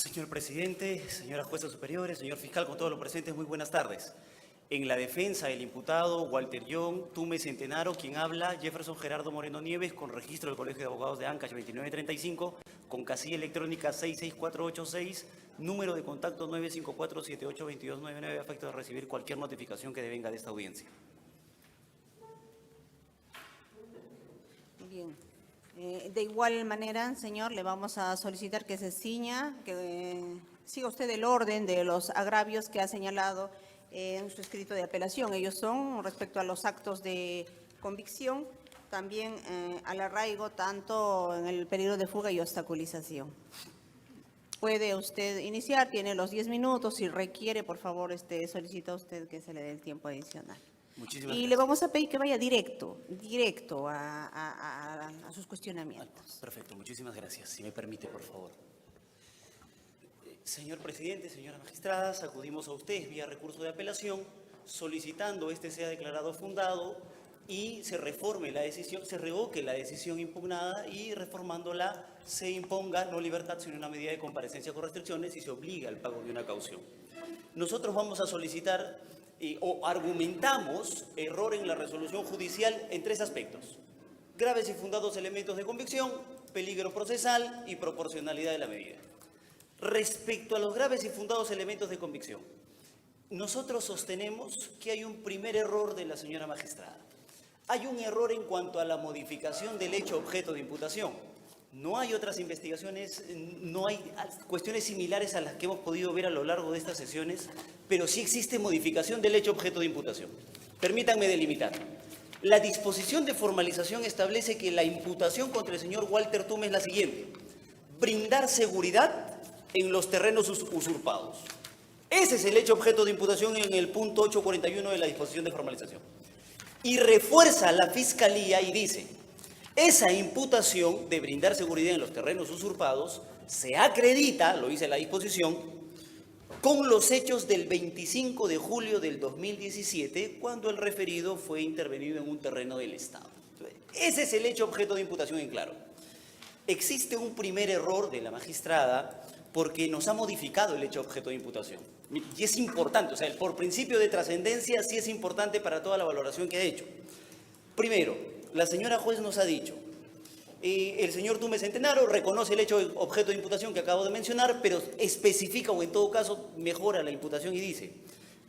Señor presidente, señoras juezas superiores, señor fiscal, con todos los presentes, muy buenas tardes. En la defensa del imputado Walter John Tume Centenaro, quien habla, Jefferson Gerardo Moreno Nieves, con registro del Colegio de Abogados de Ancash 2935, con casilla electrónica 66486, número de contacto 954-782299, a efecto de recibir cualquier notificación que devenga de esta audiencia. Bien. De igual manera, señor, le vamos a solicitar que se ciña, que siga usted el orden de los agravios que ha señalado en su escrito de apelación. Ellos son respecto a los actos de convicción, también al arraigo, tanto en el peligro de fuga y obstaculización. Puede usted iniciar, tiene los 10 minutos. Si requiere, por favor, solicita usted que se le dé el tiempo adicional. Muchísimas Y gracias. le vamos a pedir que vaya directo a sus cuestionamientos. Perfecto, muchísimas gracias. Si me permite, por favor. Señor presidente, señora magistrada, acudimos a usted vía recurso de apelación solicitando sea declarado fundado y se reforme la decisión, se revoque la decisión impugnada y reformándola se imponga no libertad sino una medida de comparecencia con restricciones y se obliga al pago de una caución. Nosotros vamos a solicitar o argumentamos error en la resolución judicial en tres aspectos: graves y fundados elementos de convicción, peligro procesal y proporcionalidad de la medida. Respecto a los graves y fundados elementos de convicción, nosotros sostenemos que hay un primer error de la señora magistrada. Hay un error en cuanto a la modificación del hecho objeto de imputación. No hay otras investigaciones, no hay cuestiones similares a las que hemos podido ver a lo largo de estas sesiones, pero sí existe modificación del hecho objeto de imputación. Permítanme delimitar. La disposición de formalización establece que la imputación contra el señor Walter Tume es la siguiente: brindar seguridad en los terrenos usurpados. Ese es el hecho objeto de imputación en el punto 841 de la disposición de formalización. Y refuerza la Fiscalía y dice: esa imputación de brindar seguridad en los terrenos usurpados se acredita, lo dice la disposición, con los hechos del 25 de julio del 2017, cuando el referido fue intervenido en un terreno del Estado. Ese es el hecho objeto de imputación en claro. Existe un primer error de la magistrada porque nos ha modificado el hecho objeto de imputación. Y es importante, o sea, por principio de trascendencia sí es importante para toda la valoración que ha hecho. Primero, la señora juez nos ha dicho, el señor Tume Centenaro reconoce el hecho objeto de imputación que acabo de mencionar, pero especifica o en todo caso mejora la imputación y dice: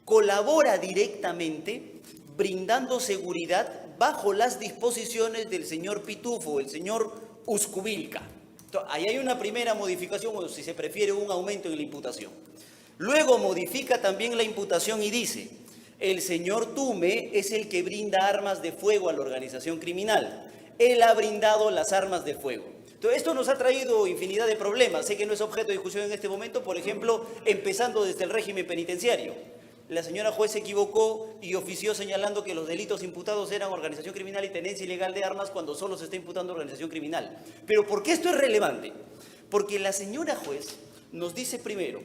colabora directamente brindando seguridad bajo las disposiciones del señor Pitufo, el señor Uscubilca. Ahí hay una primera modificación, o si se prefiere, un aumento en la imputación. Luego modifica también la imputación y dice: el señor Tume es el que brinda armas de fuego a la organización criminal. Él ha brindado las armas de fuego. Entonces, esto nos ha traído infinidad de problemas. Sé que no es objeto de discusión en este momento, por ejemplo, empezando desde el régimen penitenciario. La señora juez se equivocó y ofició señalando que los delitos imputados eran organización criminal y tenencia ilegal de armas cuando solo se está imputando organización criminal. Pero ¿por qué esto es relevante? Porque la señora juez nos dice primero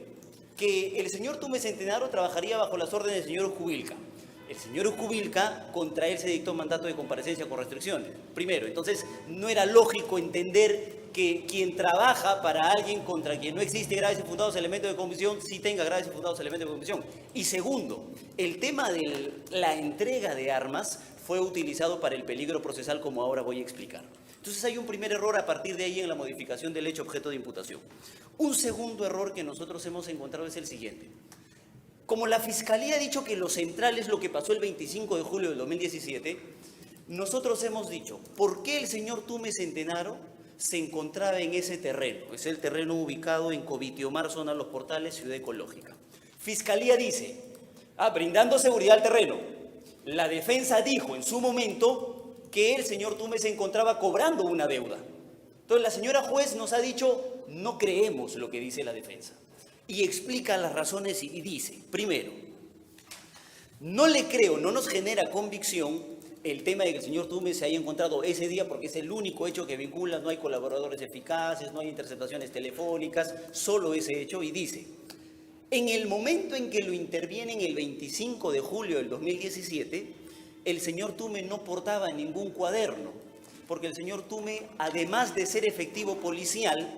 que el señor Tume Centenaro trabajaría bajo las órdenes del señor Uscubilca. El señor Uscubilca, contra él se dictó mandato de comparecencia con restricciones. Primero, entonces no era lógico entender que quien trabaja para alguien contra quien no existe graves y fundados elementos de convicción, sí tenga graves y fundados elementos de convicción. Y segundo, el tema de la entrega de armas fue utilizado para el peligro procesal, como ahora voy a explicar. Entonces hay un primer error a partir de ahí en la modificación del hecho objeto de imputación. Un segundo error que nosotros hemos encontrado es el siguiente. Como la Fiscalía ha dicho que lo central es lo que pasó el 25 de julio del 2017, nosotros hemos dicho: ¿por qué el señor Tume Centenaro se encontraba en ese terreno? Es el terreno ubicado en Covitiomar, zona Los Portales, Ciudad Ecológica. Fiscalía dice: brindando seguridad al terreno. La defensa dijo en su momento que el señor Tume se encontraba cobrando una deuda. Entonces la señora juez nos ha dicho: no creemos lo que dice la defensa. Y explica las razones y dice: primero, no le creo, no nos genera convicción el tema de que el señor Tume se haya encontrado ese día, porque es el único hecho que vincula, no hay colaboradores eficaces, no hay interceptaciones telefónicas, solo ese hecho. Y dice: en el momento en que lo intervienen el 25 de julio del 2017, el señor Tume no portaba ningún cuaderno, porque el señor Tume, además de ser efectivo policial,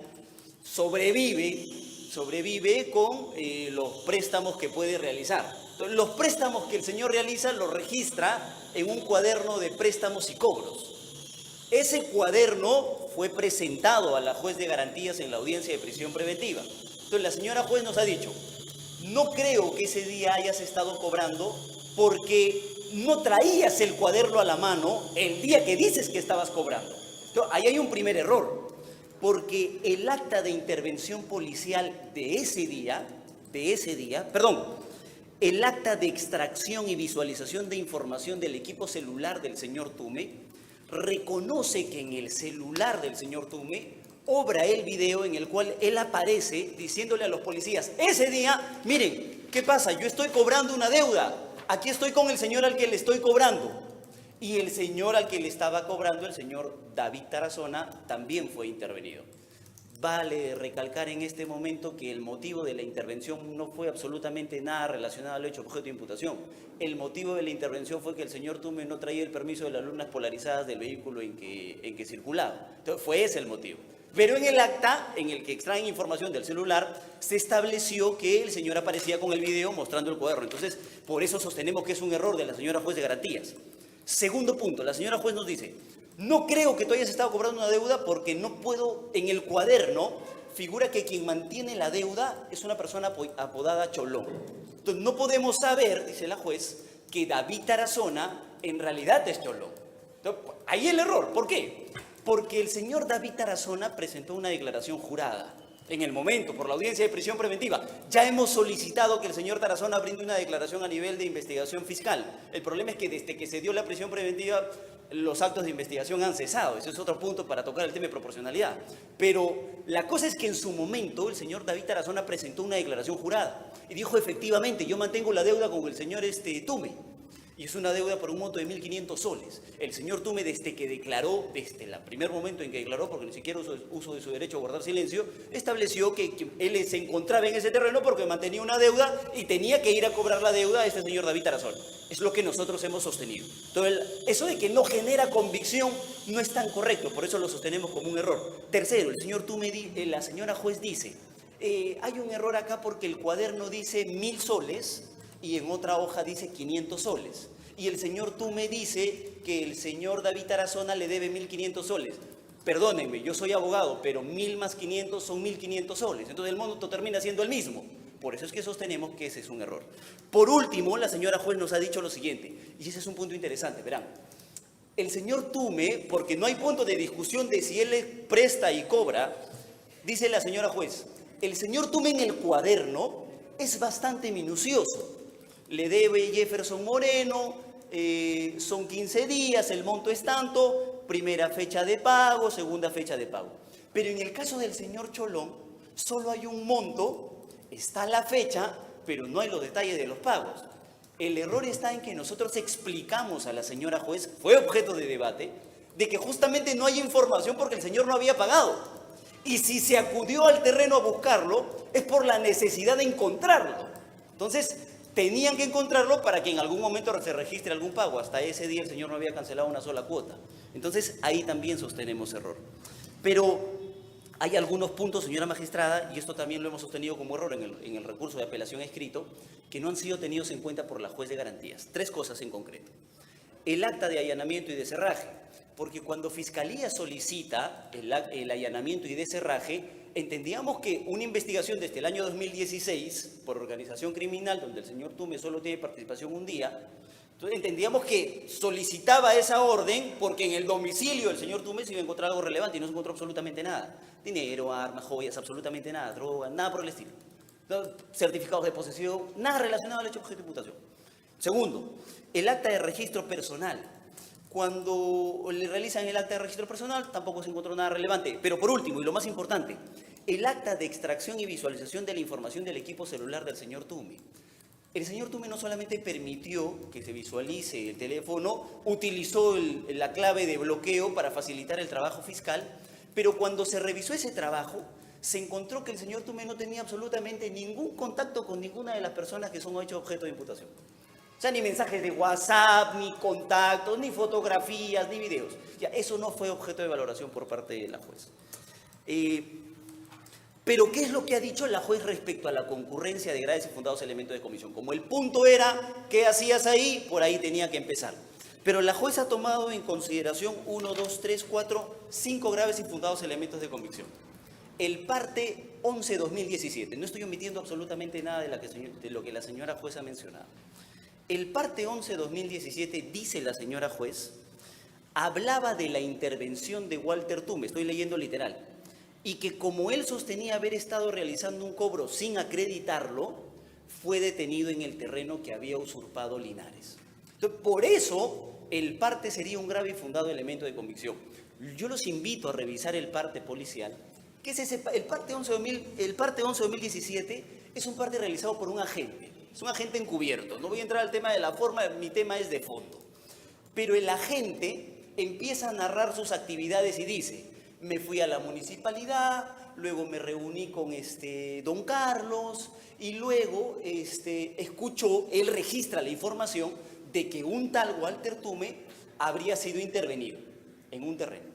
sobrevive sobrevive con los préstamos que puede realizar. Entonces, los préstamos que el señor realiza los registra en un cuaderno de préstamos y cobros. Ese cuaderno fue presentado a la juez de garantías en la audiencia de prisión preventiva. Entonces la señora juez nos ha dicho, no creo que ese día hayas estado cobrando porque no traías el cuaderno a la mano el día que dices que estabas cobrando. Entonces, ahí hay un primer error, porque el acta de intervención policial de ese día, el acta de extracción y visualización de información del equipo celular del señor Tume reconoce que en el celular del señor Tume obra el video en el cual él aparece diciéndole a los policías, ese día, miren, ¿qué pasa? Yo estoy cobrando una deuda, aquí estoy con el señor al que le estoy cobrando. Y el señor al que le estaba cobrando, el señor David Tarazona, también fue intervenido. Vale recalcar en este momento que el motivo de la intervención no fue absolutamente nada relacionado al hecho objeto de imputación. El motivo de la intervención fue que el señor Tume no traía el permiso de las lunas polarizadas del vehículo en que circulaba. Entonces, fue ese el motivo. Pero en el acta, en el que extraen información del celular, se estableció que el señor aparecía con el video mostrando el cuaderno. Entonces, por eso sostenemos que es un error de la señora juez de garantías. Segundo punto, la señora juez nos dice, no creo que tú hayas estado cobrando una deuda porque no puedo, en el cuaderno figura que quien mantiene la deuda es una persona apodada Cholón. Entonces no podemos saber, dice la juez, que David Tarazona en realidad es Cholón. Entonces, ahí el error, ¿por qué? Porque el señor David Tarazona presentó una declaración jurada. En el momento, por la audiencia de prisión preventiva, ya hemos solicitado que el señor Tarazona brinde una declaración a nivel de investigación fiscal. El problema es que desde que se dio la prisión preventiva, los actos de investigación han cesado. Ese es otro punto para tocar el tema de proporcionalidad. Pero la cosa es que en su momento el señor David Tarazona presentó una declaración jurada y dijo, efectivamente, yo mantengo la deuda con el señor Tume. Y es una deuda por un monto de 1.500 soles. El señor Tume, desde que declaró, desde el primer momento en que declaró, porque ni siquiera uso de su derecho a guardar silencio, estableció que él se encontraba en ese terreno porque mantenía una deuda y tenía que ir a cobrar la deuda a este señor David Tarazona. Es lo que nosotros hemos sostenido. Entonces, eso de que no genera convicción no es tan correcto, por eso lo sostenemos como un error. Tercero, el señor Tume, la señora juez dice, hay un error acá porque el cuaderno dice 1.000 soles, y en otra hoja dice 500 soles. Y el señor Tume dice que el señor David Tarazona le debe 1.500 soles. Perdónenme, yo soy abogado, pero 1.000 más 500 son 1.500 soles. Entonces el monto termina siendo el mismo. Por eso es que sostenemos que ese es un error. Por último, la señora juez nos ha dicho lo siguiente, y ese es un punto interesante, verán. El señor Tume, porque no hay punto de discusión de si él le presta y cobra, dice la señora juez, el señor Tume en el cuaderno es bastante minucioso. Le debe Jefferson Moreno, son 15 días, el monto es tanto, primera fecha de pago, segunda fecha de pago. Pero en el caso del señor Cholón, solo hay un monto, está la fecha, pero no hay los detalles de los pagos. El error está en que nosotros explicamos a la señora juez, fue objeto de debate, de que justamente no hay información porque el señor no había pagado. Y si se acudió al terreno a buscarlo, es por la necesidad de encontrarlo. Entonces, tenían que encontrarlo para que en algún momento se registre algún pago. Hasta ese día el señor no había cancelado una sola cuota. Entonces, ahí también sostenemos error. Pero hay algunos puntos, señora magistrada, y esto también lo hemos sostenido como error en el recurso de apelación escrito, que no han sido tenidos en cuenta por la juez de garantías. 3 cosas en concreto. El acta de allanamiento y de cerraje, porque cuando Fiscalía solicita el allanamiento y de cerraje, entendíamos que una investigación desde el año 2016, por organización criminal, donde el señor Tume solo tiene participación un día, entonces entendíamos que solicitaba esa orden porque en el domicilio del señor Tume se iba a encontrar algo relevante y no se encontró absolutamente nada. Dinero, armas, joyas, absolutamente nada, droga, nada por el estilo. Certificados de posesión, nada relacionado al hecho objeto de imputación. Segundo, el acta de registro personal. Cuando le realizan el acta de registro personal, tampoco se encontró nada relevante. Pero por último, y lo más importante, el acta de extracción y visualización de la información del equipo celular del señor Tume. El señor Tume no solamente permitió que se visualice el teléfono, utilizó la clave de bloqueo para facilitar el trabajo fiscal, pero cuando se revisó ese trabajo, se encontró que el señor Tume no tenía absolutamente ningún contacto con ninguna de las personas que son hechos objeto de imputación. O sea, ni mensajes de WhatsApp, ni contactos, ni fotografías, ni videos. Ya, eso no fue objeto de valoración por parte de la juez. Pero ¿qué es lo que ha dicho la juez respecto a la concurrencia de graves y fundados elementos de comisión? Como el punto era, ¿qué hacías ahí? Por ahí tenía que empezar. Pero la juez ha tomado en consideración 1, 2, 3, 4, 5 graves y fundados elementos de convicción. El parte 11-2017, no estoy omitiendo absolutamente nada de lo que la señora juez ha mencionado. El parte 11-2017, dice la señora juez, hablaba de la intervención de Walter Tume, estoy leyendo literal, y que como él sostenía haber estado realizando un cobro sin acreditarlo, fue detenido en el terreno que había usurpado Linares. Entonces, por eso, el parte sería un grave y fundado elemento de convicción. Yo los invito a revisar el parte policial, que es el parte 11-2017 es un parte realizado por un agente, es un agente encubierto. No voy a entrar al tema de la forma, mi tema es de fondo. Pero el agente empieza a narrar sus actividades y dice: me fui a la municipalidad, luego me reuní con don Carlos y luego escuchó, él registra la información de que un tal Walter Tume habría sido intervenido en un terreno.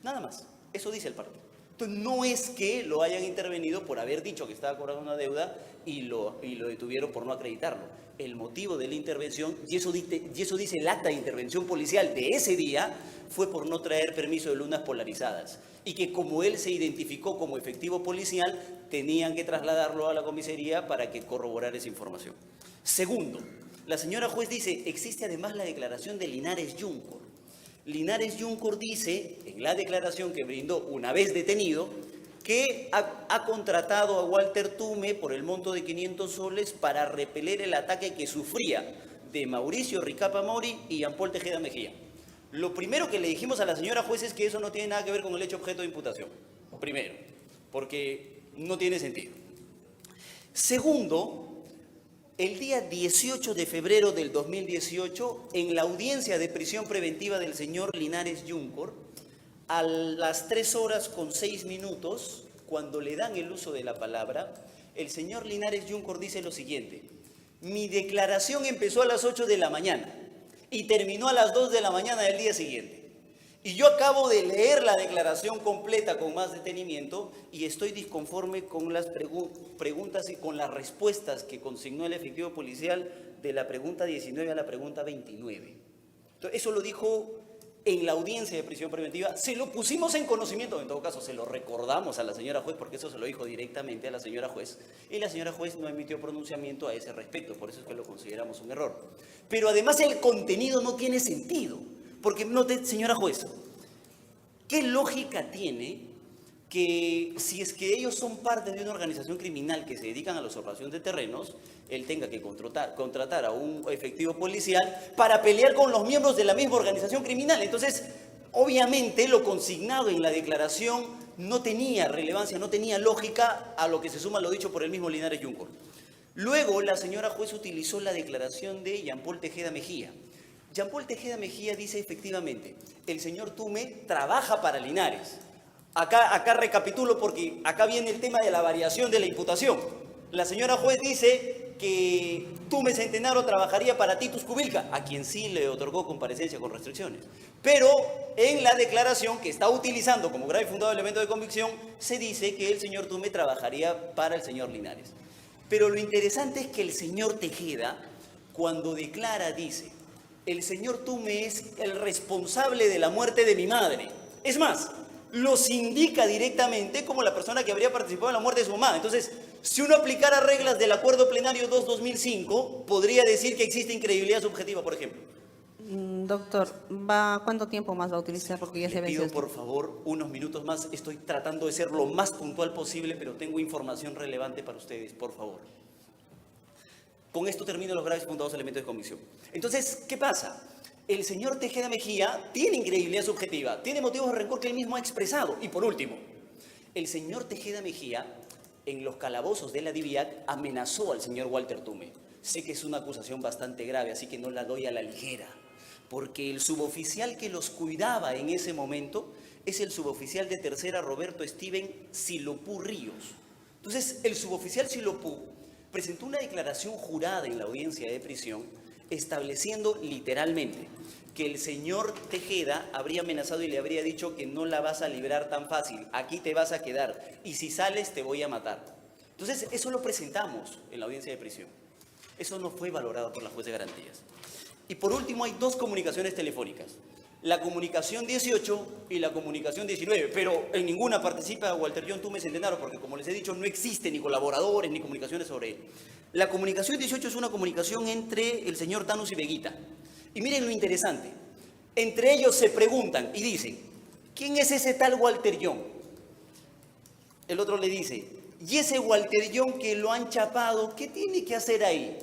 Nada más, eso dice el parte. Entonces no es que lo hayan intervenido por haber dicho que estaba cobrando una deuda y lo detuvieron por no acreditarlo. El motivo de la intervención, y eso dice el acta de intervención policial de ese día, fue por no traer permiso de lunas polarizadas. Y que como él se identificó como efectivo policial, tenían que trasladarlo a la comisaría para que corroborara esa información. Segundo, la señora juez dice, existe además la declaración de Linares Yuncor. Linares Yuncor dice, en la declaración que brindó una vez detenido, que ha contratado a Walter Tume por el monto de 500 soles para repeler el ataque que sufría de Mauricio Ricapa Mori y Jean-Paul Tejeda Mejía. Lo primero que le dijimos a la señora juez es que eso no tiene nada que ver con el hecho objeto de imputación. Primero, porque no tiene sentido. Segundo, el día 18 de febrero del 2018, en la audiencia de prisión preventiva del señor Linares Yuncor, a las 3:06, cuando le dan el uso de la palabra, el señor Linares Yuncor dice lo siguiente: mi declaración empezó a las 8 de la mañana y terminó a las 2 de la mañana del día siguiente. Y yo acabo de leer la declaración completa con más detenimiento y estoy disconforme con las preguntas y con las respuestas que consignó el efectivo policial de la pregunta 19 a la pregunta 29. Entonces, eso lo dijo en la audiencia de prisión preventiva, se lo pusimos en conocimiento, en todo caso se lo recordamos a la señora juez, porque eso se lo dijo directamente a la señora juez, y la señora juez no emitió pronunciamiento a ese respecto, por eso es que lo consideramos un error. Pero además el contenido no tiene sentido, porque, señora juez, ¿qué lógica tiene que si es que ellos son parte de una organización criminal que se dedican a la usurpación de terrenos, él tenga que contratar a un efectivo policial para pelear con los miembros de la misma organización criminal? Entonces, obviamente, lo consignado en la declaración no tenía relevancia, no tenía lógica, a lo que se suma lo dicho por el mismo Linares Yuncor. Luego, la señora juez utilizó la declaración de Jean-Paul Tejeda Mejía. Jean-Paul Tejeda Mejía dice efectivamente, el señor Tume trabaja para Linares. Acá recapitulo porque acá viene el tema de la variación de la imputación. La señora juez dice que Tume Centenaro trabajaría para Titus Cubilca, a quien sí le otorgó comparecencia con restricciones. Pero en la declaración que está utilizando como grave y fundado elemento de convicción, se dice que el señor Tume trabajaría para el señor Linares. Pero lo interesante es que el señor Tejeda, cuando declara, dice: el señor Tume es el responsable de la muerte de mi madre. Es más, los indica directamente como la persona que habría participado en la muerte de su mamá. Entonces, si uno aplicara reglas del Acuerdo Plenario 2-2005, podría decir que existe incredibilidad subjetiva, por ejemplo. Doctor, ¿cuánto tiempo más va a utilizar? Porque ya se Le venció. pido, por favor, unos minutos más. Estoy tratando de ser lo más puntual posible, pero tengo información relevante para ustedes, por favor. Con esto termino los graves fundados elementos de convicción. Entonces, ¿qué pasa? El señor Tejeda Mejía tiene incredibilidad subjetiva, tiene motivos de rencor que él mismo ha expresado. Y por último, el señor Tejeda Mejía, en los calabozos de la DIVIAC, amenazó al señor Walter Tume. Sé que es una acusación bastante grave, así que no la doy a la ligera, porque el suboficial que los cuidaba en ese momento es el suboficial de tercera Roberto Steven Silopú Ríos. Entonces, el suboficial Silopú presentó una declaración jurada en la audiencia de prisión estableciendo literalmente que el señor Tejeda habría amenazado y le habría dicho que no la vas a librar tan fácil, aquí te vas a quedar y si sales te voy a matar. Entonces, eso lo presentamos en la audiencia de prisión. Eso no fue valorado por la juez de garantías. Y por último, hay dos comunicaciones telefónicas. La comunicación 18 y la comunicación 19, pero en ninguna participa Walter John Tume Centenaro, porque como les he dicho, no existen ni colaboradores ni comunicaciones sobre él. La comunicación 18 es una comunicación entre el señor Thanos y Veguita. Y miren lo interesante, entre ellos se preguntan y dicen, ¿quién es ese tal Walter John? El otro le dice, ¿y ese Walter John que lo han chapado, qué tiene que hacer ahí?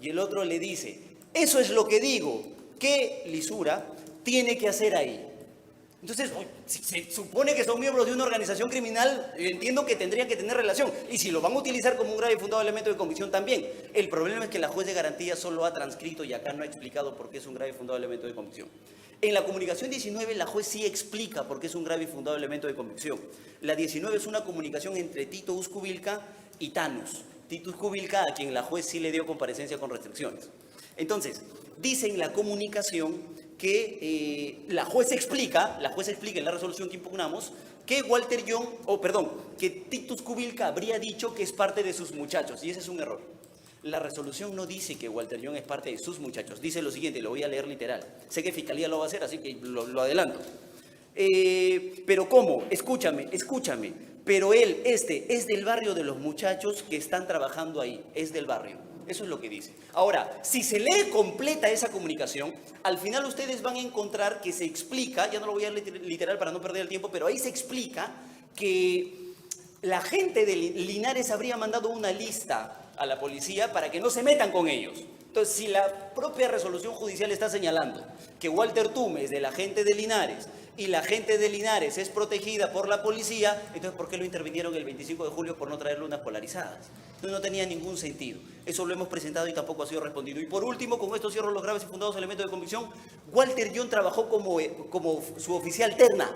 Y el otro le dice, eso es lo que digo, ¿qué lisura tiene que hacer ahí? Entonces, si se supone que son miembros de una organización criminal, entiendo que tendrían que tener relación. Y si lo van a utilizar como un grave y fundado elemento de convicción también. El problema es que la juez de garantía solo ha transcrito y acá no ha explicado por qué es un grave y fundado elemento de convicción. En la comunicación 19, la juez sí explica por qué es un grave y fundado elemento de convicción. La 19 es una comunicación entre Tito Uzcubilca y Thanos. Tito Uzcubilca, a quien la juez sí le dio comparecencia con restricciones. Entonces, dice en la comunicación que la juez explica en la resolución que impugnamos, que que Tito Uzcubilca habría dicho que es parte de sus muchachos, y ese es un error. La resolución no dice que Walter John es parte de sus muchachos, dice lo siguiente, lo voy a leer literal. Sé que Fiscalía lo va a hacer, así que lo adelanto. Pero ¿cómo? Escúchame, pero él, es del barrio de los muchachos que están trabajando ahí, es del barrio. Eso es lo que dice. Ahora, si se lee completa esa comunicación, al final ustedes van a encontrar que se explica, ya no lo voy a leer literal para no perder el tiempo, pero ahí se explica que la gente de Linares habría mandado una lista a la policía para que no se metan con ellos. Entonces, si la propia resolución judicial está señalando que Walter Tume es de la gente de Linares y la gente de Linares es protegida por la policía, entonces ¿por qué lo intervinieron el 25 de julio por no traer lunas polarizadas? No tenía ningún sentido. Eso lo hemos presentado y tampoco ha sido respondido. Y por último, con esto cierro los graves y fundados elementos de convicción, Walter John trabajó como suboficial terna.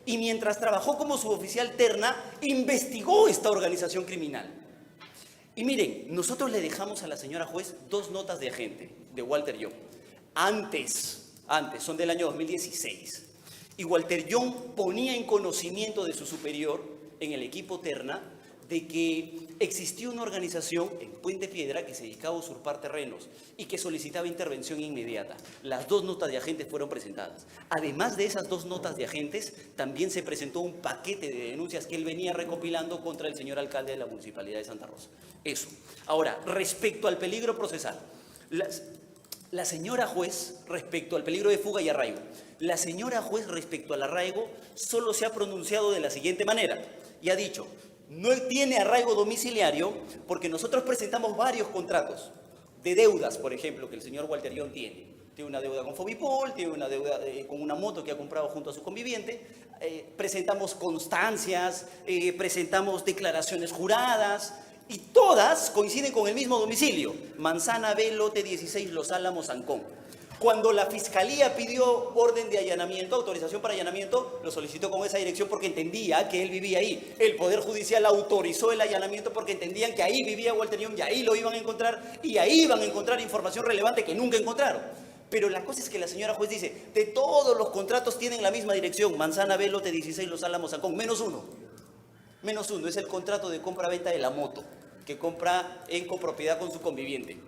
Y mientras trabajó como suboficial terna, investigó esta organización criminal. Y miren, nosotros le dejamos a la señora juez 2 notas de agente de Walter John. Antes, son del año 2016. Y Walter John ponía en conocimiento de su superior, en el equipo terna, de que existía una organización en Puente Piedra que se dedicaba a usurpar terrenos y que solicitaba intervención inmediata. Las 2 notas de agentes fueron presentadas. Además de esas 2 notas de agentes, también se presentó un paquete de denuncias que él venía recopilando contra el señor alcalde de la Municipalidad de Santa Rosa. Eso. Ahora, respecto al peligro procesal, la señora juez, respecto al peligro de fuga y arraigo, la señora juez respecto al arraigo solo se ha pronunciado de la siguiente manera y ha dicho: no tiene arraigo domiciliario porque nosotros presentamos varios contratos de deudas, por ejemplo, que el señor Walter John tiene. Tiene una deuda con Fobipol, tiene una deuda con una moto que ha comprado junto a su conviviente. Presentamos constancias, presentamos declaraciones juradas y todas coinciden con el mismo domicilio. Manzana B, lote 16, Los Álamos, Ancón. Cuando la Fiscalía pidió orden de allanamiento, autorización para allanamiento, lo solicitó con esa dirección porque entendía que él vivía ahí. El Poder Judicial autorizó el allanamiento porque entendían que ahí vivía Walter John y ahí lo iban a encontrar y ahí iban a encontrar información relevante que nunca encontraron. Pero la cosa es que la señora juez dice, de todos los contratos tienen la misma dirección, Manzana B, lote 16, Los Álamos, Ancón, menos uno. Menos uno, es el contrato de compra-venta de la moto, que compra en copropiedad con su conviviente.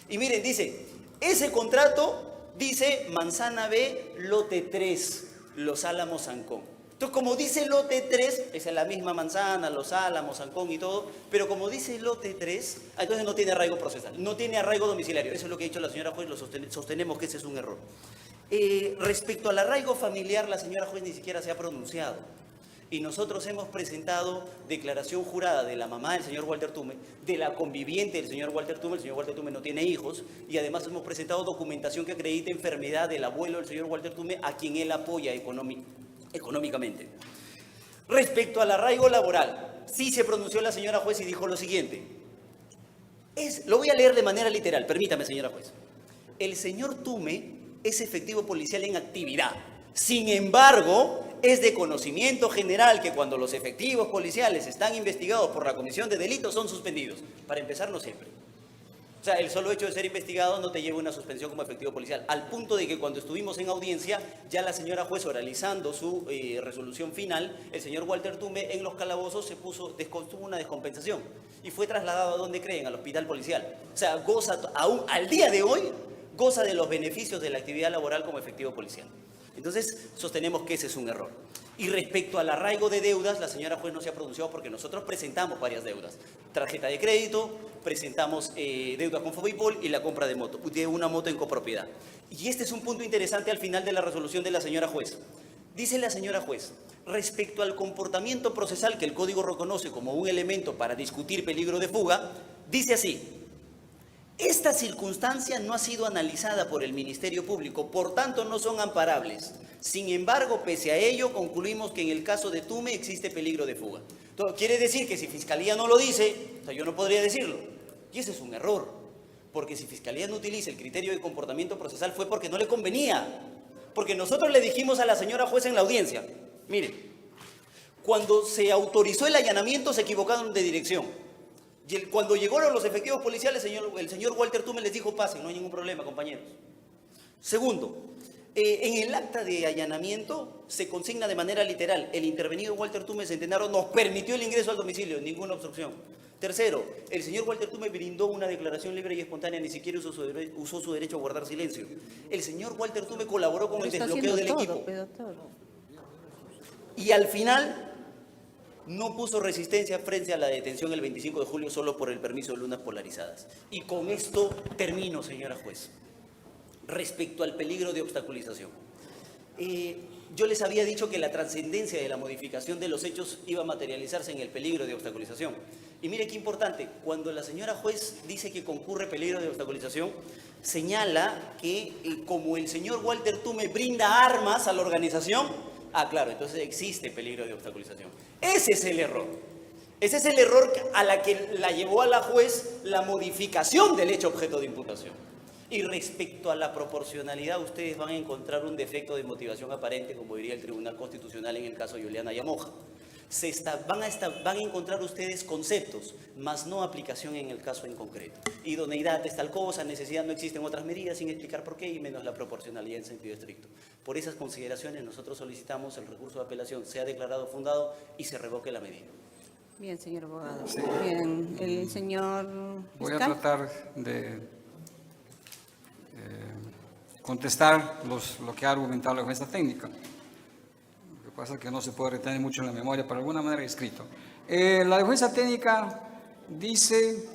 Y miren, dice, ese contrato dice Manzana B, lote 3, Los Álamos, Ancón. Entonces, como dice lote 3, esa es la misma manzana, Los Álamos, Ancón y todo, pero como dice lote 3, entonces no tiene arraigo procesal, no tiene arraigo domiciliario. Eso es lo que ha dicho la señora juez, sostenemos que ese es un error. Respecto al arraigo familiar, la señora juez ni siquiera se ha pronunciado. Y nosotros hemos presentado declaración jurada de la mamá del señor Walter Tume, de la conviviente del señor Walter Tume. El señor Walter Tume no tiene hijos, y además hemos presentado documentación que acredita enfermedad del abuelo del señor Walter Tume, a quien él apoya económicamente. Respecto al arraigo laboral, sí se pronunció la señora juez y dijo lo siguiente. Lo voy a leer de manera literal, permítame, señora juez. El señor Tume es efectivo policial en actividad. Sin embargo, es de conocimiento general que cuando los efectivos policiales están investigados por la comisión de delitos son suspendidos. Para empezar, no siempre. O sea, el solo hecho de ser investigado no te lleva a una suspensión como efectivo policial. Al punto de que cuando estuvimos en audiencia, ya la señora juez oralizando su resolución final, el señor Walter Tumbe en los calabozos tuvo una descompensación y fue trasladado a donde creen, al hospital policial. O sea, goza, aún al día de hoy, goza de los beneficios de la actividad laboral como efectivo policial. Entonces, sostenemos que ese es un error. Y respecto al arraigo de deudas, la señora juez no se ha pronunciado porque nosotros presentamos varias deudas. Tarjeta de crédito, presentamos deuda con Fovipol y la compra de una moto en copropiedad. Y este es un punto interesante al final de la resolución de la señora juez. Dice la señora juez, respecto al comportamiento procesal que el Código reconoce como un elemento para discutir peligro de fuga, dice así: esta circunstancia no ha sido analizada por el Ministerio Público, por tanto no son amparables. Sin embargo, pese a ello, concluimos que en el caso de Tume existe peligro de fuga. Entonces, quiere decir que si Fiscalía no lo dice, o sea, yo no podría decirlo. Y ese es un error, porque si Fiscalía no utiliza el criterio de comportamiento procesal fue porque no le convenía. Porque nosotros le dijimos a la señora juez en la audiencia, mire, cuando se autorizó el allanamiento se equivocaron de dirección. Y cuando llegaron los efectivos policiales, el señor Walter Tume les dijo, pasen, no hay ningún problema, compañeros. Segundo, en el acta de allanamiento se consigna de manera literal, el intervenido Walter Tume Centenario nos permitió el ingreso al domicilio, ninguna obstrucción. Tercero, el señor Walter Tume brindó una declaración libre y espontánea, ni siquiera usó su derecho a guardar silencio. El señor Walter Tume colaboró con el desbloqueo del equipo. Y al final no puso resistencia frente a la detención el 25 de julio solo por el permiso de lunas polarizadas. Y con esto termino, señora juez. Respecto al peligro de obstaculización. Yo les había dicho que la trascendencia de la modificación de los hechos iba a materializarse en el peligro de obstaculización. Y mire qué importante, cuando la señora juez dice que concurre peligro de obstaculización, señala que como el señor Walter Tume brinda armas a la organización, claro, entonces existe peligro de obstaculización. Ese es el error. Ese es el error a la que la llevó a la juez la modificación del hecho objeto de imputación. Y respecto a la proporcionalidad, ustedes van a encontrar un defecto de motivación aparente, como diría el Tribunal Constitucional en el caso de Juliana Yamoja. Van a encontrar ustedes conceptos, más no aplicación en el caso en concreto. Idoneidad es tal cosa, necesidad no existen otras medidas, sin explicar por qué, y menos la proporcionalidad en sentido estricto. Por esas consideraciones, nosotros solicitamos el recurso de apelación sea declarado fundado y se revoque la medida. Bien, señor abogado. Sí. Bien, el señor fiscal. Voy a tratar de contestar lo que ha argumentado la defensa técnica. Lo que pasa es que no se puede retener mucho en la memoria, pero de alguna manera escrito. La defensa técnica dice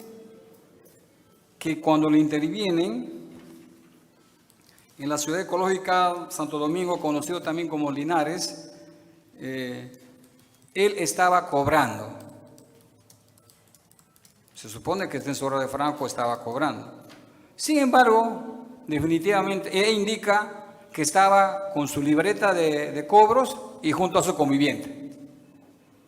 que cuando le intervienen en la ciudad ecológica Santo Domingo, conocido también como Linares, él estaba cobrando. Se supone que el censor de Franco estaba cobrando. Sin embargo, definitivamente, ella indica que estaba con su libreta de cobros y junto a su conviviente.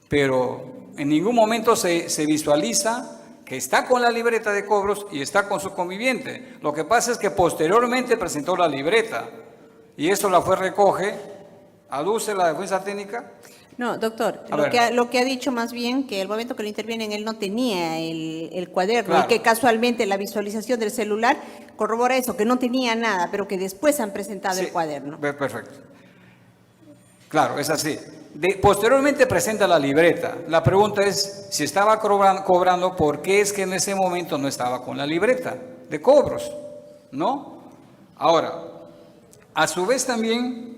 Pero en ningún momento se visualiza que está con la libreta de cobros y está con su conviviente. Lo que pasa es que posteriormente presentó la libreta y eso la recoge, aduce la defensa técnica. No, doctor, lo que ha dicho más bien que el momento que lo intervienen él no tenía el cuaderno, claro, y que casualmente la visualización del celular corrobora eso, que no tenía nada, pero que después han presentado el cuaderno. Perfecto. Claro, es así. Posteriormente presenta la libreta. La pregunta es, si estaba cobrando, ¿por qué es que en ese momento no estaba con la libreta de cobros? ¿No? Ahora, a su vez también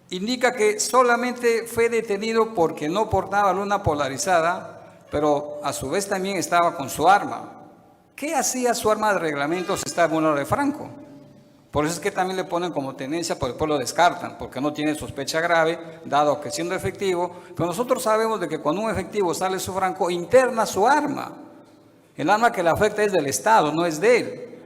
indica que solamente fue detenido porque no portaba luna polarizada, pero a su vez también estaba con su arma. ¿Qué hacía su arma de reglamento si estaba en una de Franco? Por eso es que también le ponen como tenencia, pero después lo descartan, porque no tiene sospecha grave, dado que siendo efectivo, pero nosotros sabemos de que cuando un efectivo sale su Franco, interna su arma. El arma que le afecta es del Estado, no es de él.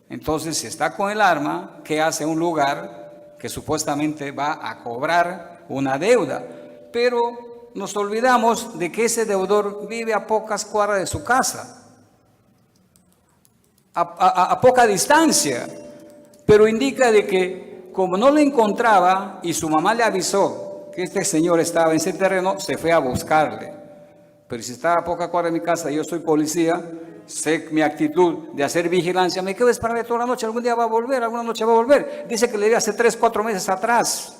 Entonces, si está con el arma, ¿qué hace un lugar que supuestamente va a cobrar una deuda? Pero nos olvidamos de que ese deudor vive a pocas cuadras de su casa, a poca distancia, pero indica de que como no lo encontraba y su mamá le avisó que este señor estaba en ese terreno, se fue a buscarle. Pero si estaba a poca cuadra de mi casa y yo soy policía, sé mi actitud de hacer vigilancia, me quedo esperando toda la noche, algún día va a volver, alguna noche va a volver. Dice que le dio hace 3, 4 meses atrás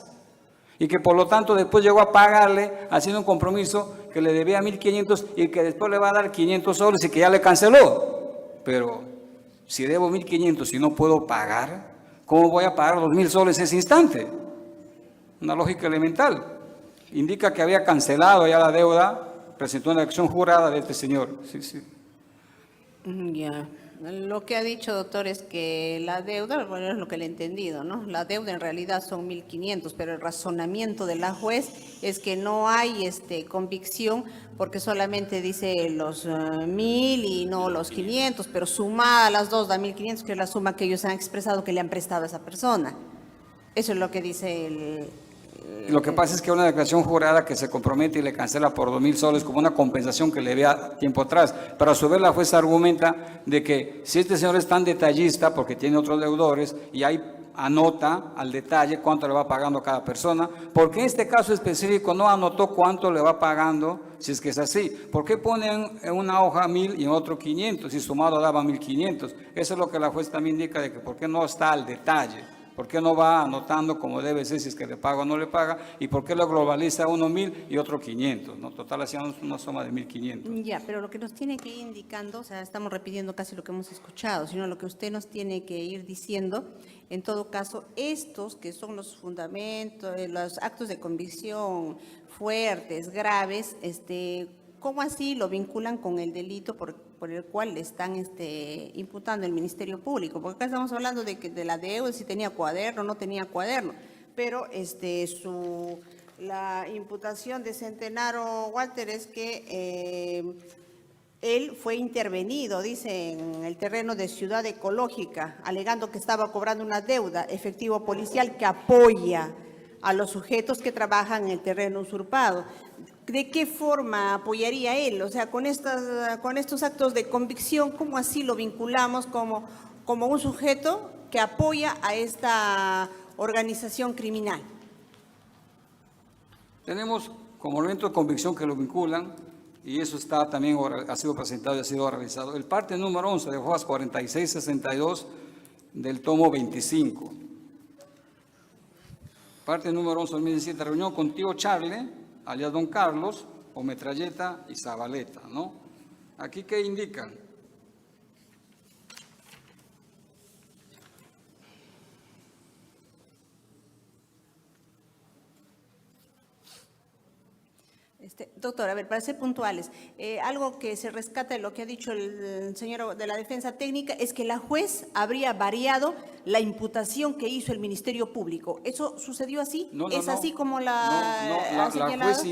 y que por lo tanto después llegó a pagarle haciendo un compromiso que le debía 1.500 y que después le va a dar 500 soles y que ya le canceló. Pero si debo 1.500 y no puedo pagar, ¿cómo voy a pagar 2.000 soles ese instante? Una lógica elemental. Indica que había cancelado ya la deuda, presentó una acción jurada de este señor. Sí, sí. Ya. Lo que ha dicho, doctor, es que la deuda, bueno, es lo que le he entendido, ¿no? La deuda en realidad son 1.500, pero el razonamiento de la juez es que no hay convicción porque solamente dice los 1.000 y no los 500, pero sumada a las dos da 1.500, que es la suma que ellos han expresado que le han prestado a esa persona. Eso es lo que dice el... Lo que pasa es que una declaración jurada que se compromete y le cancela por 2.000 soles como una compensación que le debía tiempo atrás. Pero a su vez la jueza argumenta de que si este señor es tan detallista porque tiene otros deudores y ahí anota al detalle cuánto le va pagando a cada persona, ¿por qué en este caso específico no anotó cuánto le va pagando si es que es así? ¿Por qué ponen en una hoja 1.000 y en otro 500 y sumado daba 1.500? Eso es lo que la jueza también indica de que por qué no está al detalle. ¿Por qué no va anotando como debe ser si es que le paga o no le paga? ¿Y por qué lo globaliza uno 1.000 y otro 500? ¿No? Total, hacíamos una suma de 1.500. Ya, pero lo que nos tiene que ir indicando, o sea, estamos repitiendo casi lo que hemos escuchado, sino lo que usted nos tiene que ir diciendo, en todo caso, estos que son los fundamentos, los actos de convicción fuertes, graves, ¿cómo así lo vinculan con el delito por el cual le están imputando el Ministerio Público? Porque acá estamos hablando de la deuda, si tenía cuaderno o no tenía cuaderno, pero la imputación de Centenaro Walter es que él fue intervenido, dice, en el terreno de Ciudad Ecológica, alegando que estaba cobrando una deuda efectivo policial que apoya a los sujetos que trabajan en el terreno usurpado. ¿De qué forma apoyaría él? O sea, con estos actos de convicción, ¿cómo así lo vinculamos como un sujeto que apoya a esta organización criminal? Tenemos como elemento de convicción que lo vinculan, y eso está también, ha sido presentado y ha sido realizado. El parte número 11 de hojas 46-62 del tomo 25. Parte número 11 del 2017, reunión con tío Charlie, alias Don Carlos, o Metralleta y Zabaleta, ¿no? Aquí, ¿qué indican? Doctor, a ver, para ser puntuales, algo que se rescata de lo que ha dicho el señor de la defensa técnica es que la juez habría variado la imputación que hizo el Ministerio Público. ¿Eso sucedió así? No, ¿Es no, así como la ha señalado?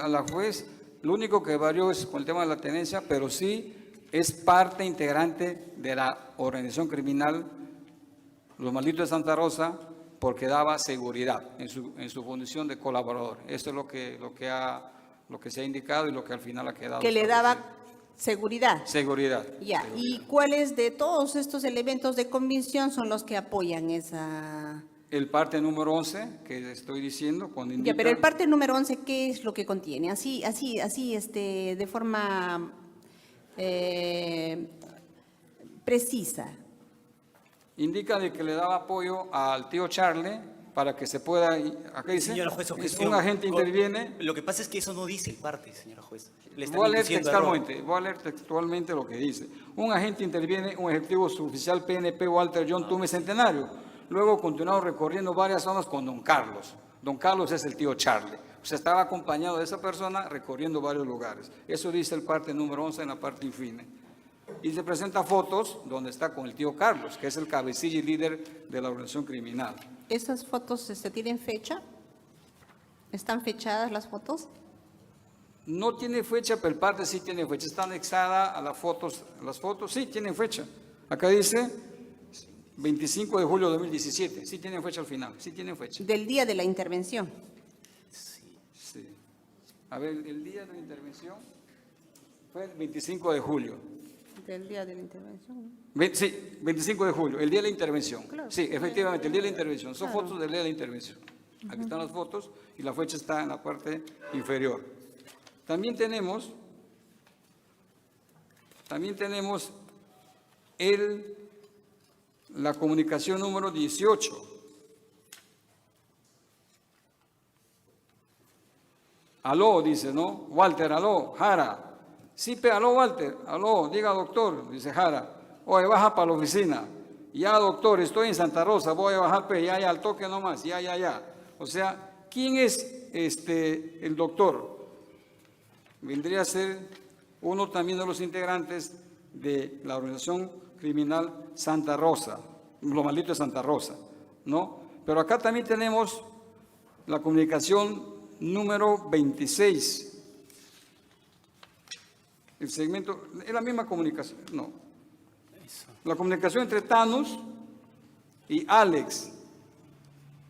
La juez, lo único que varió es con el tema de la tenencia, pero sí es parte integrante de la organización criminal Los Malditos de Santa Rosa, porque daba seguridad en su condición de colaborador. Eso es lo que se ha indicado y lo que al final ha quedado. Que le daba seguridad. Seguridad. Ya. Seguridad. ¿Y cuáles de todos estos elementos de convicción son los que apoyan esa? El parte número 11, que estoy diciendo, cuando indica... Ya, pero el parte número 11, ¿qué es lo que contiene? Así, de forma precisa. Indica de que le daba apoyo al tío Charlie para que se pueda... Acá dice, Señora juez, objeción. un agente interviene... Lo que pasa es que eso no dice el parte, señora juez. Le están Voy a leer textualmente lo que dice. Un agente interviene, un ejecutivo suboficial PNP Walter John Tume Centenario. Luego continuaron recorriendo varias zonas con don Carlos. Don Carlos es el tío Charlie. O sea, estaba acompañado de esa persona recorriendo varios lugares. Eso dice el parte número 11 en la parte infine. Y se presenta fotos donde está con el tío Carlos, que es el cabecilla y líder de la organización criminal. ¿Esas fotos tienen fecha? ¿Están fechadas las fotos? No tiene fecha, pero el parte sí tiene fecha. Está anexada a las fotos. Las fotos sí tienen fecha. Acá dice 25 de julio de 2017. Sí tienen fecha al final. Sí tienen fecha. Del día de la intervención. Sí. A ver, el día de la intervención fue el 25 de julio. Del día de la intervención. Sí, 25 de julio, el día de la intervención. Claro. Sí, efectivamente, el día de la intervención. Son fotos del día de la intervención. Aquí están las fotos y la fecha está en la parte inferior. También tenemos la comunicación número 18. Aló, dice, ¿no? Walter, aló, Jara. Sí, aló, Walter, aló, diga doctor, dice Jara. Oye, baja para la oficina. Ya, doctor, estoy en Santa Rosa, voy a bajar, ya, al toque nomás, ya. O sea, ¿quién es el doctor? Vendría a ser uno también de los integrantes de la organización criminal Santa Rosa, los malditos de Santa Rosa, ¿no? Pero acá también tenemos la comunicación número 26. El segmento, es la misma comunicación, no. La comunicación entre Thanos y Alex,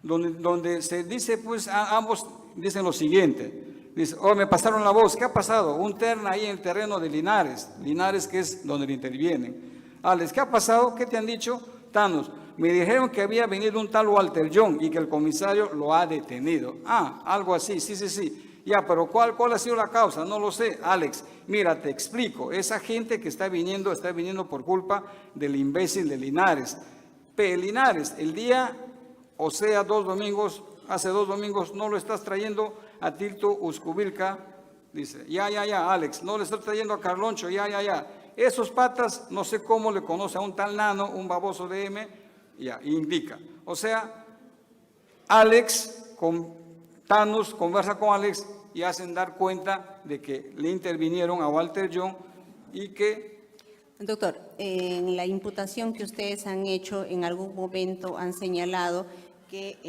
donde se dice, pues, ambos dicen lo siguiente. Dice, oh, me pasaron la voz, ¿qué ha pasado? Un terna ahí en el terreno de Linares, que es donde le intervienen. Alex, ¿qué ha pasado? ¿Qué te han dicho? Thanos, me dijeron que había venido un tal Walter John y que el comisario lo ha detenido. Ah, algo así, sí. Ya, pero ¿cuál ha sido la causa? No lo sé. Alex, mira, te explico. Esa gente que está viniendo por culpa del imbécil de Linares. Linares, el día, o sea, hace 2 domingos, no lo estás trayendo a Tito Uscubilca. Dice, ya, Alex, no le estás trayendo a Carloncho, ya. Esos patas, no sé cómo le conoce a un tal nano, un baboso de M, ya, indica. O sea, Alex, Thanos conversa con Alex y hacen dar cuenta de que le intervinieron a Walter John y que... Doctor, en la imputación que ustedes han hecho, en algún momento han señalado que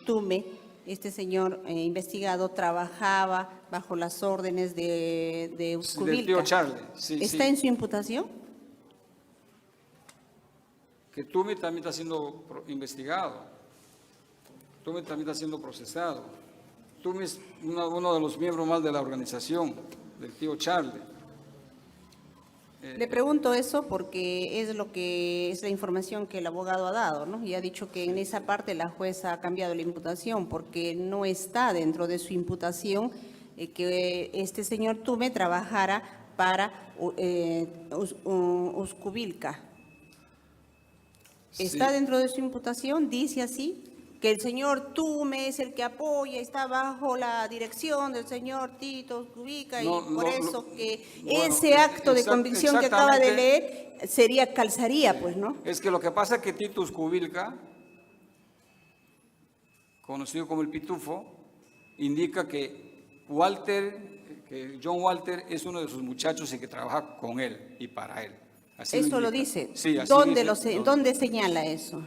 Tume, este señor investigado, trabajaba bajo las órdenes de Uscubilca. Del tío Charlie, sí. ¿Está en su imputación? Que Tume también está siendo investigado. Tume también está siendo procesado. Tume es uno de los miembros más de la organización, del tío Charlie. Le pregunto eso porque es la información que el abogado ha dado, ¿no? Y ha dicho que en esa parte la jueza ha cambiado la imputación porque no está dentro de su imputación que este señor Tume trabajara para Uscubilca. ¿Está Sí. dentro de su imputación? Dice así, que el señor Tume es el que apoya, está bajo la dirección del señor Tito Uscubilca y por eso que bueno, ese acto de convicción que acaba de leer calzaría, pues, ¿no? Es que lo que pasa es que Tito Uscubilca, conocido como el Pitufo, indica que John Walter es uno de sus muchachos y que trabaja con él y para él. Así Eso lo indica. dice. Sí, así dice. ¿Dónde señala eso?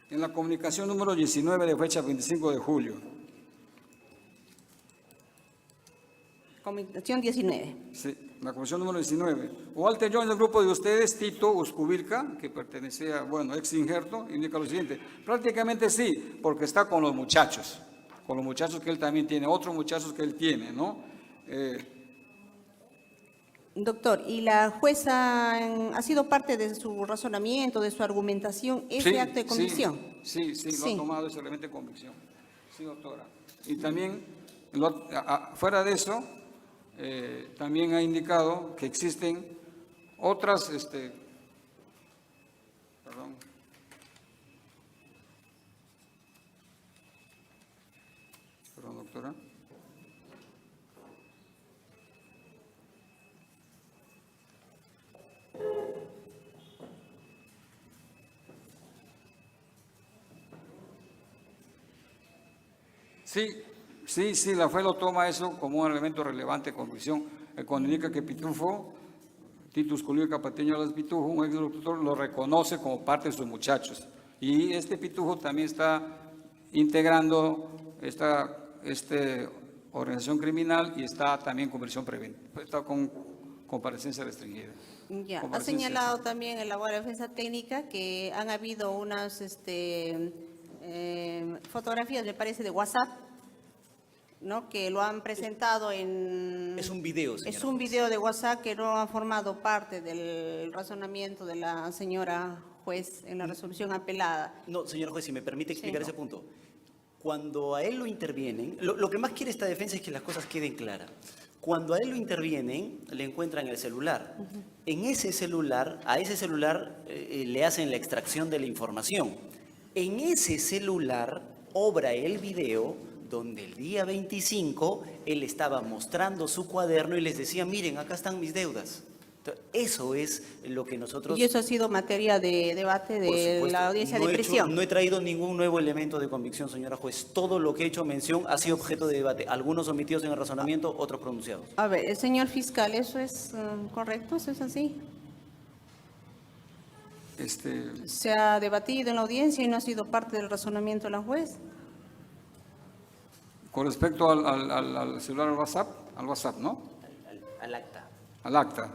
En la comunicación número 19 de fecha 25 de julio. Comunicación 19. Sí, la comunicación número 19. Walter John del grupo de ustedes, Tito Uscubilca, que pertenecía, ex injerto, indica lo siguiente. Prácticamente sí, porque está con los muchachos que él también tiene, otros muchachos que él tiene, ¿no? Doctor, ¿y la jueza ha sido parte de su razonamiento, de su argumentación, ese acto de convicción? Sí, lo ha tomado ese elemento de convicción. Sí, doctora. Y también, fuera de eso, también ha indicado que existen otras, perdón, doctora. Sí, la FE lo toma eso como un elemento relevante de convicción. Cuando indica que Pitufo, Tito Uscubilca Patiño Las Pitufo, un ex doctor, lo reconoce como parte de sus muchachos. Y este Pitufo también está integrando esta organización criminal y está también con versión preventiva, está con comparecencia restringida. Ya, ha señalado también el abogado de defensa técnica que han habido unas fotografías, me parece, de WhatsApp, ¿no? Que lo han presentado en... Es un video, señora. Es un video de WhatsApp que no ha formado parte del razonamiento de la señora juez en la resolución apelada. No, señor juez, si me permite explicar Sí. ese punto. Cuando a él lo intervienen, lo que más quiere esta defensa es que las cosas queden claras. Cuando a él lo intervienen, le encuentran el celular. En ese celular, a ese celular le hacen la extracción de la información. En ese celular obra el video donde el día 25 él estaba mostrando su cuaderno y les decía, miren, acá están mis deudas. Entonces, eso es lo que nosotros... Y eso ha sido materia de debate Por de supuesto, la audiencia no de he hecho- prisión. no he traído ningún nuevo elemento de convicción, señora juez. Todo lo que he hecho mención ha sido objeto de debate. Algunos omitidos en el razonamiento, otros pronunciados. A ver, señor fiscal, ¿eso es correcto? ¿Eso es así? Se ha debatido en la audiencia y no ha sido parte del razonamiento de la juez. Con respecto al celular al WhatsApp, ¿no? Al acta. Al acta.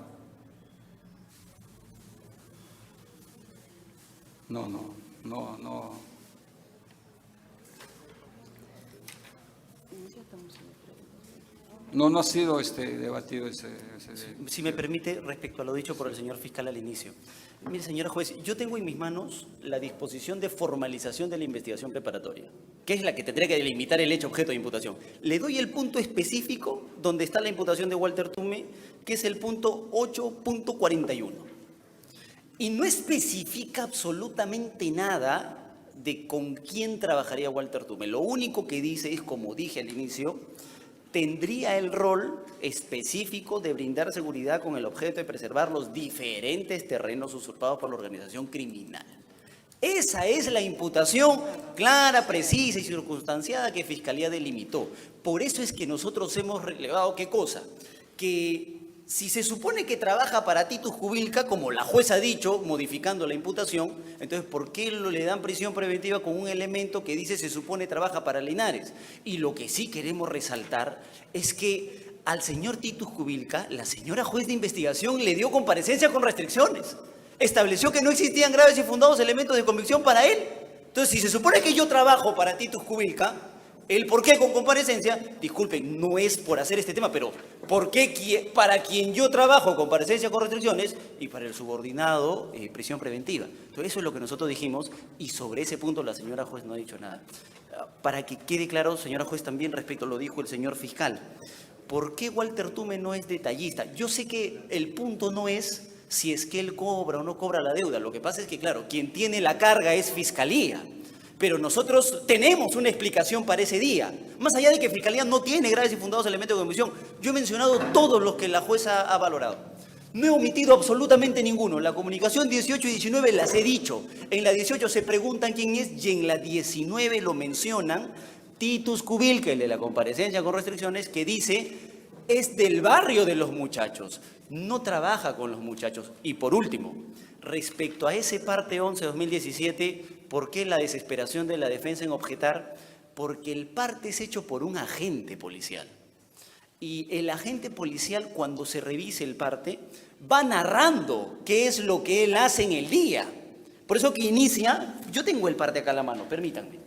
No. No ha sido debatido ese. Si me permite, respecto a lo dicho por el señor fiscal al inicio. Mire, señora juez, yo tengo en mis manos la disposición de formalización de la investigación preparatoria, que es la que tendría que delimitar el hecho objeto de imputación. Le doy el punto específico donde está la imputación de Walter Tume, que es el punto 8.41. Y no especifica absolutamente nada de con quién trabajaría Walter Tume. Lo único que dice es, como dije al inicio, tendría el rol específico de brindar seguridad con el objeto de preservar los diferentes terrenos usurpados por la organización criminal. Esa es la imputación clara, precisa y circunstanciada que Fiscalía delimitó. Por eso es que nosotros hemos relevado, ¿qué cosa? Que si se supone que trabaja para Titus Kubilka, como la jueza ha dicho, modificando la imputación, entonces ¿por qué le dan prisión preventiva con un elemento que dice se supone trabaja para Linares? Y lo que sí queremos resaltar es que al señor Titus Kubilka, la señora juez de investigación le dio comparecencia con restricciones. Estableció que no existían graves y fundados elementos de convicción para él. Entonces, si se supone que yo trabajo para Titus Kubilka, el por qué con comparecencia, disculpen, no es por hacer este tema, pero ¿por qué para quien yo trabajo comparecencia con restricciones y para el subordinado prisión preventiva? Entonces, eso es lo que nosotros dijimos y sobre ese punto la señora juez no ha dicho nada. Para que quede claro, señora juez, también respecto lo dijo el señor fiscal. ¿Por qué Walter Tume no es detallista? Yo sé que el punto no es si es que él cobra o no cobra la deuda. Lo que pasa es que, claro, quien tiene la carga es Fiscalía. Pero nosotros tenemos una explicación para ese día. Más allá de que Fiscalía no tiene graves y fundados elementos de convicción, yo he mencionado todos los que la jueza ha valorado. No he omitido absolutamente ninguno. La comunicación 18 y 19 las he dicho. En la 18 se preguntan quién es y en la 19 lo mencionan Titus Kubilka, el de la comparecencia con restricciones, que dice es del barrio de los muchachos. No trabaja con los muchachos. Y por último, respecto a ese parte 11-2017, ¿por qué la desesperación de la defensa en objetar? Porque el parte es hecho por un agente policial. Y el agente policial, cuando se revise el parte, va narrando qué es lo que él hace en el día. Por eso que inicia, yo tengo el parte acá a la mano, permítanme.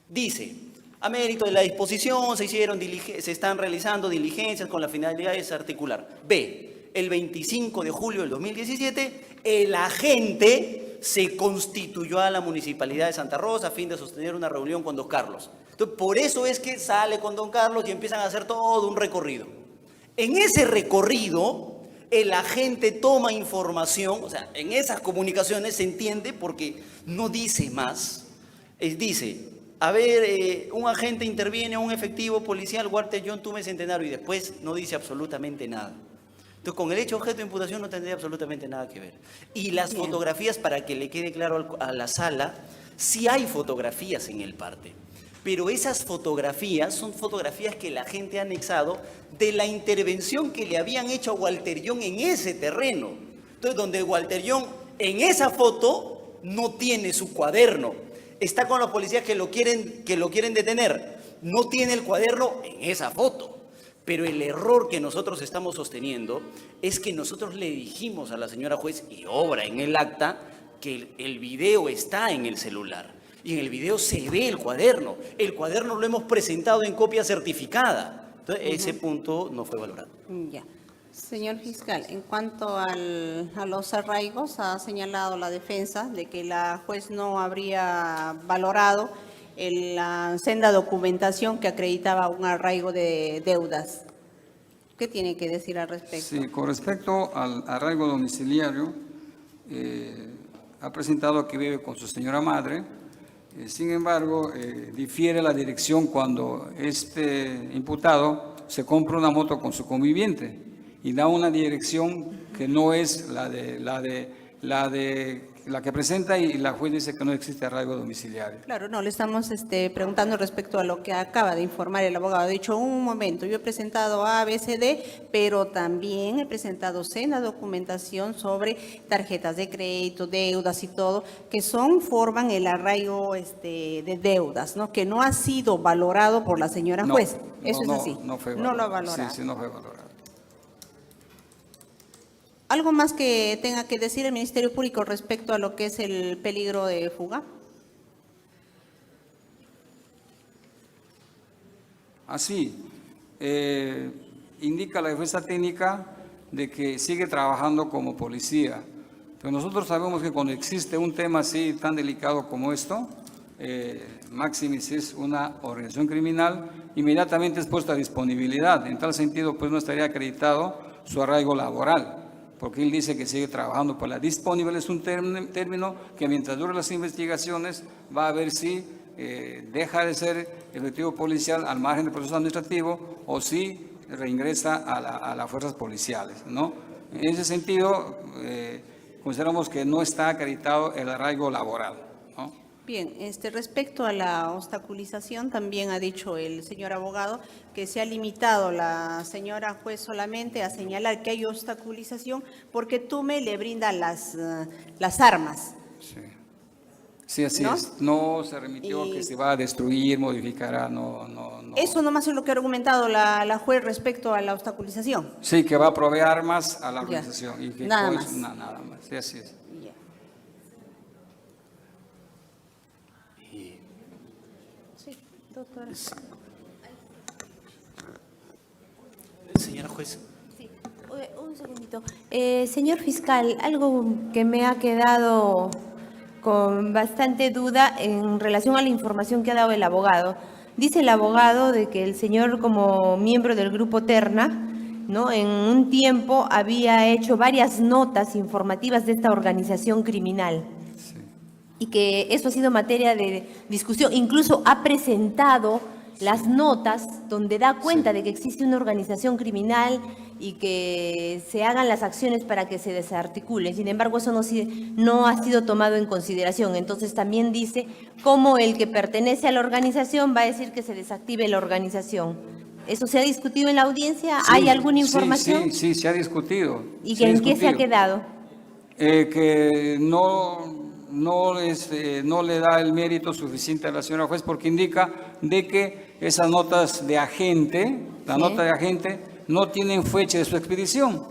Dice, a mérito de la disposición se están realizando diligencias con la finalidad de desarticular. B, el 25 de julio del 2017, el agente se constituyó a la Municipalidad de Santa Rosa a fin de sostener una reunión con don Carlos. Entonces, por eso es que sale con don Carlos y empiezan a hacer todo un recorrido. En ese recorrido, el agente toma información, o sea, en esas comunicaciones se entiende porque no dice más. Dice, a ver, un agente interviene a un efectivo policial, Walter John Tume Centenario, y después no dice absolutamente nada. Entonces, con el hecho objeto de imputación no tendría absolutamente nada que ver. Y las fotografías, para que le quede claro a la sala, sí hay fotografías en el parte. Pero esas fotografías son fotografías que la gente ha anexado de la intervención que le habían hecho a Walter John en ese terreno. Entonces, donde Walter John en esa foto no tiene su cuaderno. Está con los policías que lo quieren detener. No tiene el cuaderno en esa foto. Pero el error que nosotros estamos sosteniendo es que nosotros le dijimos a la señora juez, y obra en el acta, que el video está en el celular. Y en el video se ve el cuaderno. El cuaderno lo hemos presentado en copia certificada. Entonces, ese punto no fue valorado. Ya. Señor fiscal, en cuanto a los arraigos, ha señalado la defensa de que la juez no habría valorado la senda documentación que acreditaba un arraigo de deudas. ¿Qué tiene que decir al respecto? Sí, con respecto al arraigo domiciliario, ha presentado que vive con su señora madre. Sin embargo, difiere la dirección cuando este imputado se compra una moto con su conviviente y da una dirección que no es la que presenta, y la juez dice que no existe arraigo domiciliario. Claro, no, le estamos preguntando respecto a lo que acaba de informar el abogado. Ha dicho, un momento, yo he presentado A, B, C, D, pero también he presentado senda documentación sobre tarjetas de crédito, deudas y todo, que forman el arraigo de deudas, ¿no? Que no ha sido valorado por la señora juez. Eso es así. No fue No lo ha valorado. valorado. Sí, no fue valorado. ¿Algo más que tenga que decir el Ministerio Público respecto a lo que es el peligro de fuga? Así, indica la defensa técnica de que sigue trabajando como policía, pero nosotros sabemos que cuando existe un tema así tan delicado como esto, Maximis es una organización criminal, inmediatamente es puesta a disponibilidad. En tal sentido, pues no estaría acreditado su arraigo laboral, porque él dice que sigue trabajando. Por la disponible es un término que mientras duren las investigaciones va a ver si deja de ser efectivo policial al margen del proceso administrativo o si reingresa a las fuerzas policiales, ¿no? En ese sentido, consideramos que no está acreditado el arraigo laboral, ¿no? Bien, respecto a la obstaculización, también ha dicho el señor abogado que se ha limitado la señora juez solamente a señalar que hay obstaculización porque Tume le brinda las armas. Sí. Sí, así ¿No? es. No se remitió que se va a destruir, modificará, no. Eso nomás es lo que ha argumentado la juez respecto a la obstaculización. Sí, que va a proveer armas a la Ya. organización. Y que Nada con más. eso, nada más. Sí, así es. Ya. Sí, doctora. Señora juez. Sí, un segundito. Señor fiscal, algo que me ha quedado con bastante duda en relación a la información que ha dado el abogado. Dice el abogado de que el señor, como miembro del grupo Terna, ¿no?, en un tiempo había hecho varias notas informativas de esta organización criminal. Sí. Y que eso ha sido materia de discusión. Incluso ha presentado las notas donde da cuenta de que existe una organización criminal y que se hagan las acciones para que se desarticule. Sin embargo, eso no ha sido tomado en consideración. Entonces también dice cómo el que pertenece a la organización va a decir que se desactive la organización. ¿Eso se ha discutido en la audiencia? Sí, ¿Hay alguna información? Sí, se ha discutido. ¿Y Se ha en qué se ha discutido. quedado? Que no le da el mérito suficiente a la señora juez porque indica de que esas notas de agente, la Sí. nota de agente, no tienen fecha de su expedición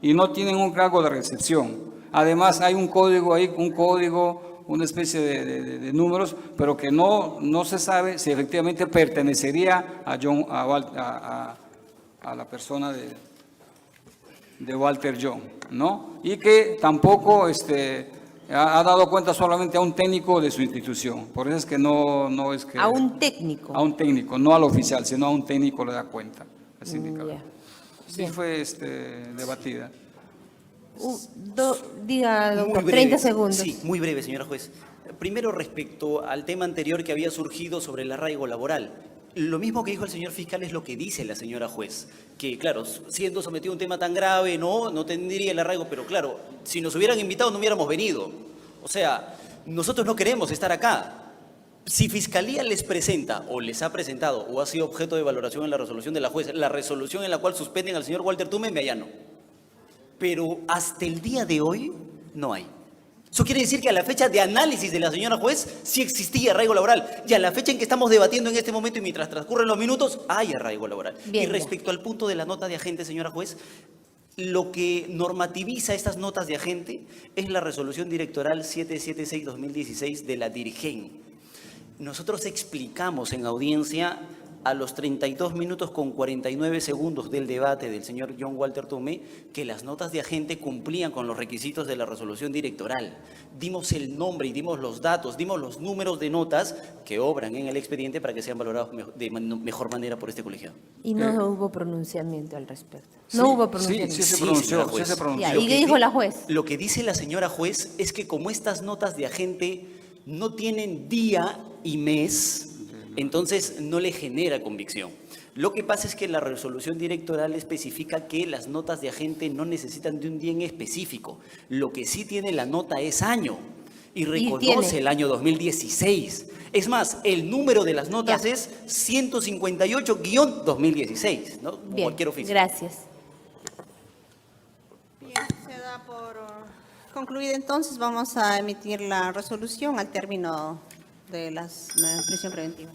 y no tienen un cargo de recepción. Además hay un código ahí, una especie de números, pero que no se sabe si efectivamente pertenecería a la persona de Walter John, ¿no? Y que tampoco ha dado cuenta solamente a un técnico de su institución. Por eso es que no es que... A un técnico. A un técnico, no al oficial, sino a un técnico le da cuenta. Así indicaba. Ya. Sí Bien. fue debatida. Diga, Muy doctor, breve. 30 segundos. Sí, muy breve, señora juez. Primero, respecto al tema anterior que había surgido sobre el arraigo laboral. Lo mismo que dijo el señor fiscal es lo que dice la señora juez. Que, claro, siendo sometido a un tema tan grave, no tendría el arraigo, pero claro, si nos hubieran invitado no hubiéramos venido. O sea, nosotros no queremos estar acá. Si Fiscalía les presenta, o les ha presentado, o ha sido objeto de valoración en la resolución de la juez, la resolución en la cual suspenden al señor Walter Tume, me allano. Pero hasta el día de hoy no hay. Eso quiere decir que a la fecha de análisis de la señora juez sí existía arraigo laboral. Y a la fecha en que estamos debatiendo en este momento y mientras transcurren los minutos, hay arraigo laboral. Bien, y respecto al punto de la nota de agente, señora juez, lo que normativiza estas notas de agente es la resolución directoral 776-2016 de la DIRGEN. Nosotros explicamos en audiencia a los 32 minutos con 49 segundos del debate del señor John Walter Tomé que las notas de agente cumplían con los requisitos de la resolución directoral. Dimos el nombre y dimos los datos, dimos los números de notas que obran en el expediente para que sean valorados de mejor manera por este colegiado. Y no hubo pronunciamiento al respecto. Sí, No hubo sí, pronunciamiento. sí se Sí, pronunció, señora sí juez. se pronunció. Ya, ¿y qué dijo la juez? Lo que dice la señora juez es que como estas notas de agente no tienen día y mes, entonces no le genera convicción. Lo que pasa es que la resolución directoral especifica que las notas de agente no necesitan de un día en específico. Lo que sí tiene la nota es año y reconoce tiene. el año 2016. Es más, el número de las notas Ya. es 158-2016, ¿no? Como Bien, cualquier oficio. gracias. Bien, se da por concluida entonces. Vamos a emitir la resolución al término de la prisión preventiva.